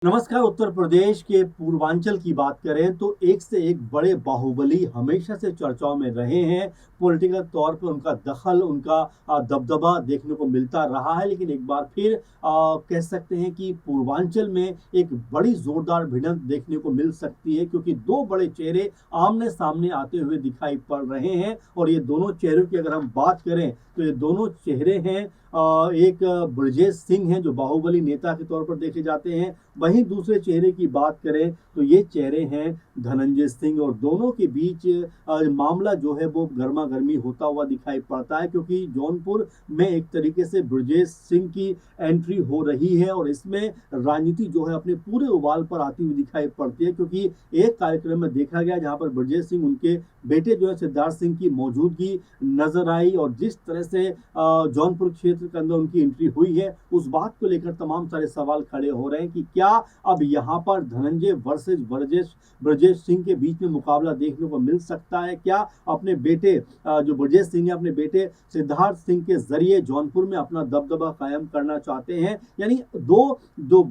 नमस्कार। उत्तर प्रदेश के पूर्वांचल की बात करें तो एक से एक बड़े बाहुबली हमेशा से चर्चाओं में रहे हैं। पॉलिटिकल तौर पर उनका दखल, उनका दबदबा देखने को मिलता रहा है। लेकिन एक बार फिर कह सकते हैं कि पूर्वांचल में एक बड़ी जोरदार भिड़ंत देखने को मिल सकती है, क्योंकि दो बड़े चेहरे आमने सामने आते हुए दिखाई पड़ रहे हैं। और ये दोनों चेहरों की अगर हम बात करें तो ये दोनों चेहरे हैं, एक ब्रजेश सिंह हैं जो बाहुबली नेता के तौर पर देखे जाते हैं। वहीं दूसरे चेहरे की बात करें तो ये चेहरे हैं धनंजय सिंह, और दोनों के बीच मामला जो है वो गर्मा गर्मी होता हुआ दिखाई पड़ता है, क्योंकि जौनपुर में एक तरीके से ब्रजेश सिंह की एंट्री हो रही है और इसमें राजनीति जो है अपने पूरे उबाल पर आती हुई दिखाई पड़ती है। क्योंकि एक कार्यक्रम में देखा गया जहां पर ब्रजेश सिंह, उनके बेटे जो है सिद्धार्थ सिंह की मौजूदगी नजर आई, और जिस तरह से जौनपुर क्षेत्र के अंदर उनकी एंट्री हुई है उस बात को लेकर तमाम सारे सवाल खड़े हो रहे हैं कि क्या अब यहां पर धनंजय वर्सेस ब्रजेश सिंह के बीच में मुकाबला देखने को मिल सकता है। क्या अपने बेटे जो ब्रजेश सिंह है अपने बेटे सिद्धार्थ सिंह के जरिए जौनपुर में अपना दबदबा कायम करना चाहते हैं। यानी जो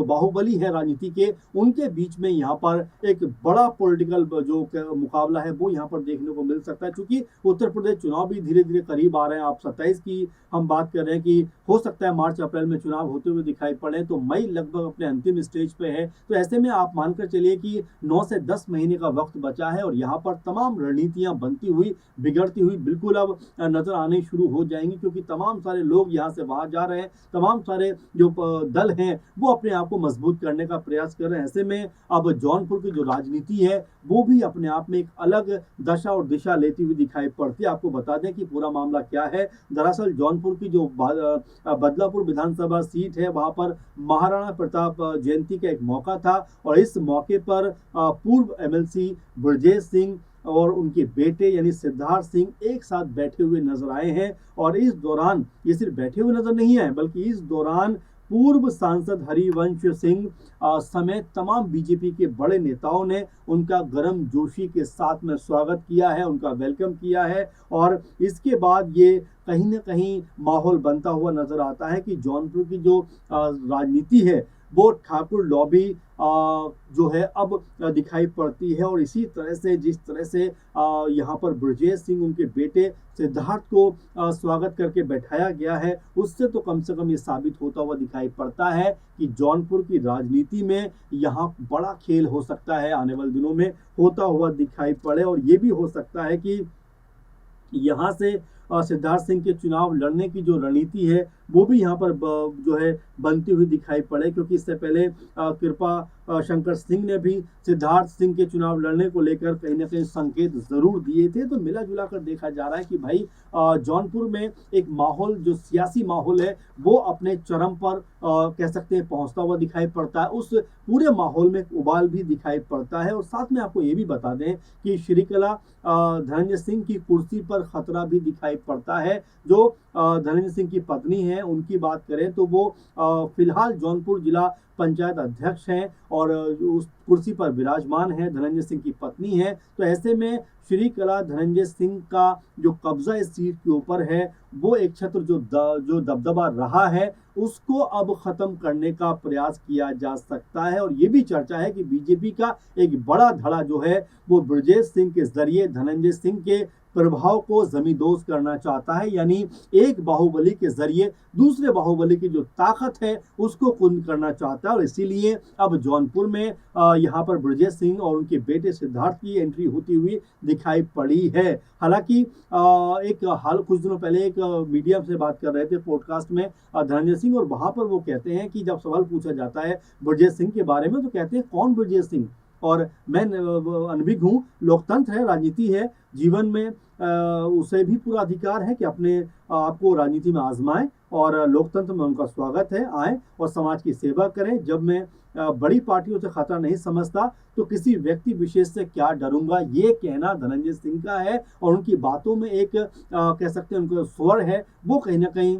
बाहुबली है राजनीति के, उनके बीच में यहाँ पर एक बड़ा पॉलिटिकल जो मुकाबला है वो यहाँ पर देखने को मिल सकता है। क्योंकि उत्तर प्रदेश चुनाव भी धीरे धीरे करीब आ रहे हैं। आप 27 की हम बात कर रहे हैं कि हो सकता है मार्च अप्रैल में चुनाव होते हुए दिखाई पड़े, तो मई लगभग अपने अंतिम स्टेज पे है। तो ऐसे में आप मानकर चलिए कि 9 से 10 महीने का वक्त बचा है और यहाँ पर तमाम रणनीतियां बनती हुई बिगड़ती हुई बिल्कुल अब नजर आने शुरू हो जाएंगी, क्योंकि तमाम सारे लोग यहाँ से बाहर जा रहे हैं। तमाम सारे जो दल हैं वो अपने आप को मजबूत करने का प्रयास कर रहे हैं। ऐसे में अब जौनपुर की जो राजनीति है वो भी अपने आप में एक अलग दशा और दिशा लेती हुई दिखाई पड़ती है। आपको बता दें कि पूरा मामला क्या है। दरअसल जौनपुर की जो बदलापुर विधानसभा सीट है वहां पर महाराणा प्रताप जयंती का एक मौका था, और इस मौके पर पूर्व एमएलसी ब्रजेश सिंह और उनके बेटे यानी सिद्धार्थ सिंह एक साथ बैठे हुए नजर आए हैं। और इस दौरान ये सिर्फ बैठे हुए नजर नहीं आए, बल्कि इस दौरान पूर्व सांसद हरिवंश सिंह समेत तमाम बीजेपी के बड़े नेताओं ने उनका गर्म जोशी के साथ में स्वागत किया है, उनका वेलकम किया है। और इसके बाद ये कहीं ना कहीं माहौल बनता हुआ नजर आता है कि जौनपुर की जो राजनीति है वो ठाकुर लॉबी जो है अब दिखाई पड़ती है। और इसी तरह से जिस तरह से यहाँ पर ब्रजेश सिंह उनके बेटे सिद्धार्थ को स्वागत करके बैठाया गया है, उससे तो कम से कम ये साबित होता हुआ दिखाई पड़ता है कि जौनपुर की राजनीति में यहाँ बड़ा खेल हो सकता है, आने वाले दिनों में होता हुआ दिखाई पड़े। और ये भी हो सकता है कि यहाँ से सिद्धार्थ सिंह के चुनाव लड़ने की जो रणनीति है वो भी यहाँ पर जो है बनती हुई दिखाई पड़े, क्योंकि इससे पहले कृपा शंकर सिंह ने भी सिद्धार्थ सिंह के चुनाव लड़ने को लेकर कहीं ना कहीं संकेत जरूर दिए थे। तो मिला जुला कर देखा जा रहा है कि भाई जौनपुर में एक माहौल, जो सियासी माहौल है वो अपने चरम पर कह सकते हैं पहुंचता हुआ दिखाई पड़ता है। उस पूरे माहौल में उबाल भी दिखाई पड़ता है। और साथ में आपको ये भी बता दें कि श्रीकला धनंजय सिंह की कुर्सी पर खतरा भी दिखाई पड़ता है। जो धनंजय सिंह की पत्नी है उनकी बात करें तो वो फिलहाल जौनपुर जिला पंचायत अध्यक्ष हैं और उस कुर्सी पर विराजमान है, धनंजय सिंह की पत्नी है। तो ऐसे में श्रीकला धनंजय सिंह का जो कब्जा इस सीट के ऊपर है वो एक छत्र जो दबदबा रहा है उसको अब खत्म करने का प्रयास किया जा सकता है। और ये भी चर्चा है कि बीजेपी का एक बड़ा धड़ा जो है वो ब्रजेश सिंह के जरिए धनंजय सिंह के प्रभाव को जमींदोज करना चाहता है। यानी एक बाहुबली के जरिए दूसरे बाहुबली की जो ताकत है उसको कुंद करना चाहता है। और इसीलिए अब जौनपुर में यहाँ पर ब्रजेश सिंह और उनके बेटे सिद्धार्थ की एंट्री होती हुई दिखाई पड़ी है। हालांकि कुछ दिनों पहले एक मीडिया से बात कर रहे थे पॉडकास्ट में धनंजय सिंह, और वहां पर वो कहते हैं कि जब सवाल पूछा जाता है ब्रजेश सिंह के बारे में तो कहते हैं कौन ब्रजेश सिंह। और मैं अनभिज्ञ हूँ, लोकतंत्र है, राजनीति है, जीवन में उसे भी पूरा अधिकार है कि अपने आपको राजनीति में आजमाएं, और लोकतंत्र में उनका स्वागत है, आए और समाज की सेवा करें। जब मैं बड़ी पार्टियों से खतरा नहीं समझता तो किसी व्यक्ति विशेष से क्या डरूंगा, ये कहना धनंजय सिंह का है। और उनकी बातों में एक कह सकते हैं उनका स्वर है वो कहीं ना कहीं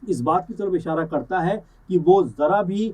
इस बात की तरफ इशारा करता है कि वो ज़रा भी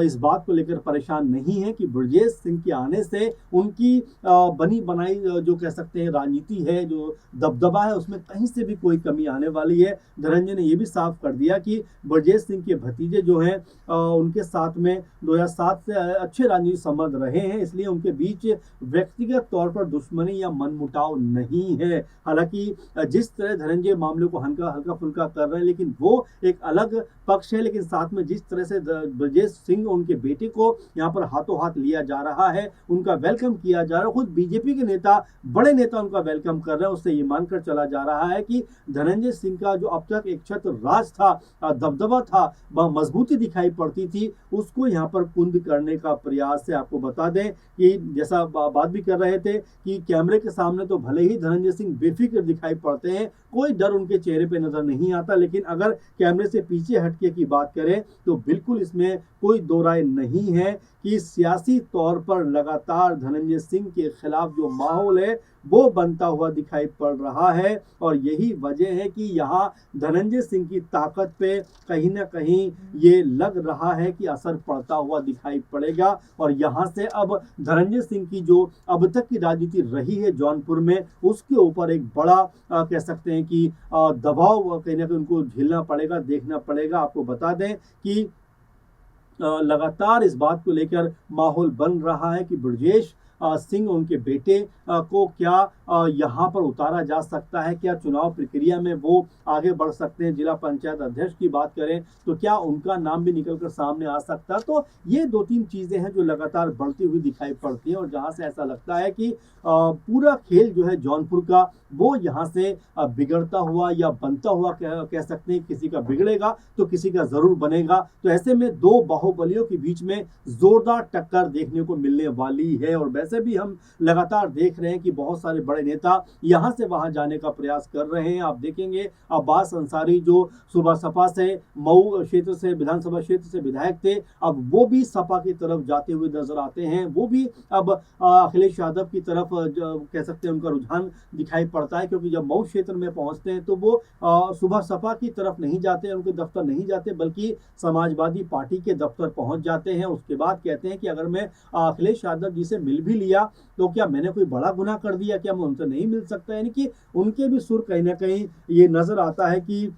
इस बात को लेकर परेशान नहीं है कि ब्रजेश सिंह के आने से उनकी बनी बनाई जो कह सकते हैं राजनीति है, जो दबदबा है, उसमें कहीं से भी कोई कमी आने वाली है। धनंजय ने ये भी साफ कर दिया कि ब्रजेश सिंह के भतीजे जो हैं उनके साथ में 2007 से अच्छे राजनीतिक संबंध रहे हैं, इसलिए उनके बीच व्यक्तिगत तौर पर दुश्मनी या मनमुटाव नहीं है। हालांकि जिस तरह धनंजय मामले को हल्का फुल्का कर रहे हैं, लेकिन वो एक अलग पक्ष है। लेकिन साथ में जिस तरह से ब्रजेश सिंह उनके बेटे को यहाँ पर हाथों हाथ लिया जा रहा है, उनका वेलकम किया जा रहा है, खुद बीजेपी के नेता, बड़े नेता उनका वेलकम कर रहे हैं, उससे ये मानकर चला जा रहा है कि धनंजय सिंह का जो अब तक एक छत्र राज था, दबदबा था, मजबूती दिखाई पड़ती थी, उसको यहाँ पर कुंद करने का प्रयास है। आपको बता दें कि जैसा बात भी कर रहे थे कि कैमरे के सामने तो भले ही धनंजय सिंह बेफिक्र दिखाई पड़ते हैं, कोई डर उनके चेहरे पे नजर नहीं आता, लेकिन अगर कैमरे से पीछे हटके की बात करें तो बिल्कुल इसमें कोई दो राय नहीं है कि सियासी तौर पर लगातार धनंजय सिंह के खिलाफ जो माहौल है वो बनता हुआ दिखाई पड़ रहा है। और यही वजह है कि यहाँ धनंजय सिंह की ताकत पे कहीं ना कहीं ये लग रहा है कि असर पड़ता हुआ दिखाई पड़ेगा। और यहाँ से अब धनंजय सिंह की जो अब तक की राजनीति रही है जौनपुर में, उसके ऊपर एक बड़ा कह सकते हैं कि दबाव कहीं ना कहीं उनको झेलना पड़ेगा, देखना पड़ेगा। आपको बता दें कि लगातार इस बात को लेकर माहौल बन रहा है कि ब्रजेश सिंह उनके बेटे को क्या यहाँ पर उतारा जा सकता है, क्या चुनाव प्रक्रिया में वो आगे बढ़ सकते हैं। जिला पंचायत अध्यक्ष की बात करें तो क्या उनका नाम भी निकलकर सामने आ सकता है। तो ये दो तीन चीजें हैं जो लगातार बढ़ती हुई दिखाई पड़ती हैं और जहां से ऐसा लगता है कि पूरा खेल जो है जौनपुर का वो यहाँ से बिगड़ता हुआ या बनता हुआ कह सकते हैं। किसी का बिगड़ेगा तो किसी का जरूर बनेगा। तो ऐसे में दो बाहुबलियों के बीच में जोरदार टक्कर देखने को मिलने वाली है। और वैसे भी हम लगातार देख रहे हैं कि बहुत सारे बड़े नेता यहाँ से वहां जाने का प्रयास कर रहे हैं। आप देखेंगे अब्बास अंसारी जो सुबह सपा से मऊ क्षेत्र से विधानसभा क्षेत्र से विधायक थे, अब वो भी सपा की तरफ जाते हुए नजर आते हैं। वो भी अब अखिलेश यादव की तरफ कह सकते हैं उनका रुझान दिखाई पड़ता है, क्योंकि जब मऊ क्षेत्र में पहुंचते हैं तो वो सुबह सपा की तरफ नहीं जाते, उनके दफ्तर नहीं जाते, बल्कि समाजवादी पार्टी के दफ्तर पहुंच जाते हैं। उसके बाद कहते हैं कि अगर मैं अखिलेश यादव जी से मिल भी लिया तो क्या मैंने कोई बड़ा गुनाह कर दिया, क्या मैं उनसे नहीं मिल सकता। यानी कि उनके भी सुर कहीं ना कहीं ये नजर आता है कि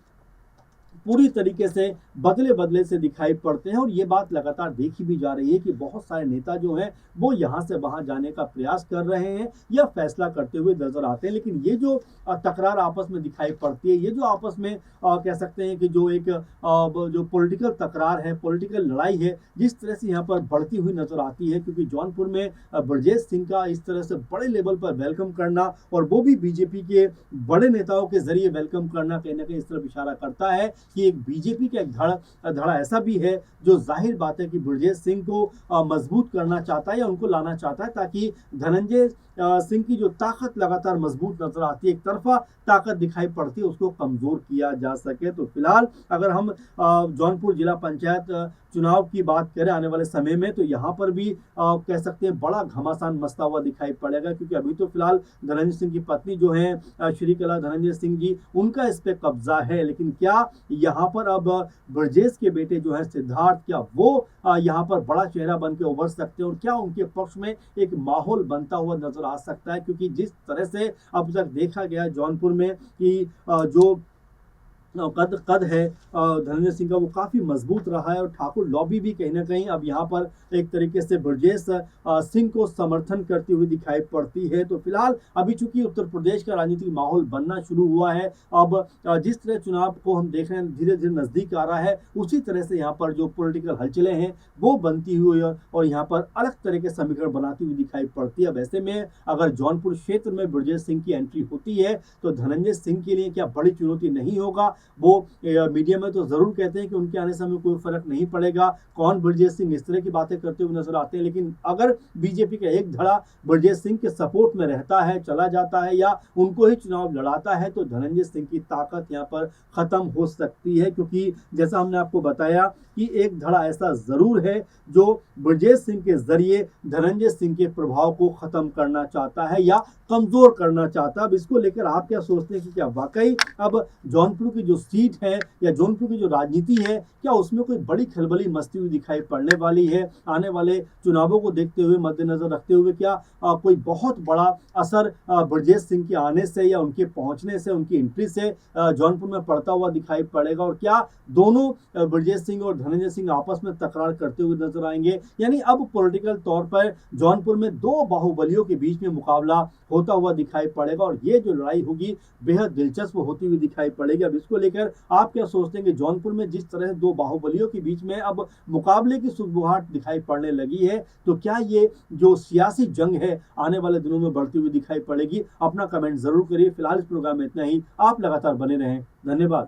पूरी तरीके से बदले बदले से दिखाई पड़ते हैं। और ये बात लगातार देखी भी जा रही है कि बहुत सारे नेता जो हैं वो यहाँ से वहां जाने का प्रयास कर रहे हैं या फैसला करते हुए नजर आते हैं। लेकिन ये जो तकरार आपस में दिखाई पड़ती है, ये जो आपस में कह सकते हैं कि जो एक जो पॉलिटिकल तकरार है, पॉलिटिकल लड़ाई है, जिस तरह से यहाँ पर बढ़ती हुई नजर आती है, क्योंकि जौनपुर में ब्रजेश सिंह का इस तरह से बड़े लेवल पर वेलकम करना और वो भी बीजेपी के बड़े नेताओं के जरिए वेलकम करना कहीं ना कहीं इस तरफ इशारा करता है कि एक बीजेपी का एक धड़ा ऐसा भी है जो जाहिर बात है कि ब्रजेश सिंह को मजबूत करना चाहता है या उनको लाना चाहता है, ताकि धनंजय सिंह की जो ताकत लगातार मजबूत नजर आती है, एक तरफा ताकत दिखाई पड़ती है, उसको कमजोर किया जा सके। तो फिलहाल अगर हम जौनपुर जिला पंचायत चुनाव की बात करें आने वाले समय में, तो यहाँ पर भी कह सकते हैं बड़ा घमासान मचता हुआ दिखाई पड़ेगा, क्योंकि अभी तो फिलहाल धनंजय सिंह की पत्नी जो है श्रीकला धनंजय सिंह जी, उनका इस पे कब्जा है। लेकिन क्या यहाँ पर अब ब्रजेश के बेटे जो है सिद्धार्थ, क्या वो यहाँ पर बड़ा चेहरा बन के उभर सकते हैं और क्या उनके पक्ष में एक माहौल बनता हुआ नजर आ सकता है। क्योंकि जिस तरह से अब तक देखा गया जौनपुर में कि जो कद है धनंजय सिंह का वो काफी मजबूत रहा है और ठाकुर लॉबी भी कहीं ना कहीं अब यहाँ पर एक तरीके से ब्रजेश सिंह को समर्थन करती हुई दिखाई पड़ती है। तो फिलहाल अभी चूंकि उत्तर प्रदेश का राजनीतिक माहौल बनना शुरू हुआ है, अब जिस तरह चुनाव को हम देख रहे हैं धीरे धीरे नजदीक आ रहा है, उसी तरह से यहाँ पर जो पॉलिटिकल हलचलें हैं वो बनती हुई और यहाँ पर अलग तरह के समीकरण बनाती हुई दिखाई पड़ती है। अब ऐसे में अगर जौनपुर क्षेत्र में ब्रजेश सिंह की एंट्री होती है तो धनंजय सिंह के लिए क्या बड़ी चुनौती नहीं होगा। वो मीडिया में तो जरूर कहते हैं कि उनके आने से हमें कोई फर्क नहीं पड़ेगा, कौन ब्रजेश सिंह, इस तरह की बातें करते हुए नजर आते हैं। लेकिन अगर बीजेपी का एक धड़ा ब्रजेश सिंह के सपोर्ट में रहता है, चला जाता है या उनको ही चुनाव लड़ाता है, तो धनंजय सिंह की ताकत यहाँ पर खत्म हो सकती है। क्योंकि जैसा हमने आपको बताया कि एक धड़ा ऐसा जरूर है जो ब्रजेश सिंह के जरिए धनंजय सिंह के प्रभाव को खत्म करना चाहता है या कमजोर करना चाहता है। अब इसको लेकर आप क्या सोचते हैं कि क्या वाकई अब जौनपुर की जो सीट है या जौनपुर की जो राजनीति है, क्या उसमें कोई बड़ी खलबली मचती हुई दिखाई पड़ने वाली है? आने वाले चुनावों को देखते हुए, मद्देनजर रखते हुए क्या कोई बहुत बड़ा असर ब्रजेश सिंह के आने से या उनके पहुंचने से, उनकी एंट्री से जौनपुर में पड़ता हुआ दिखाई पड़ेगा? और क्या दोनों ब्रजेश सिंह और धनंजय सिंह आपस में तकरार करते हुए नजर आएंगे? यानी अब पॉलिटिकल तौर पर जौनपुर में दो बाहुबलियों के बीच में मुकाबला होता हुआ दिखाई पड़ेगा और ये जो लड़ाई होगी बेहद दिलचस्प होती हुई दिखाई पड़ेगी। अब इसको लेकर आप क्या सोचते हैं कि जौनपुर में जिस तरह से दो बाहुबलियों के बीच में अब मुकाबले की सुगबुगाहट दिखाई पड़ने लगी है, तो क्या ये जो सियासी जंग है आने वाले दिनों में बढ़ती हुई दिखाई पड़ेगी? अपना कमेंट जरूर करिए। फिलहाल इस प्रोग्राम में इतना ही। आप लगातार बने रहें। धन्यवाद।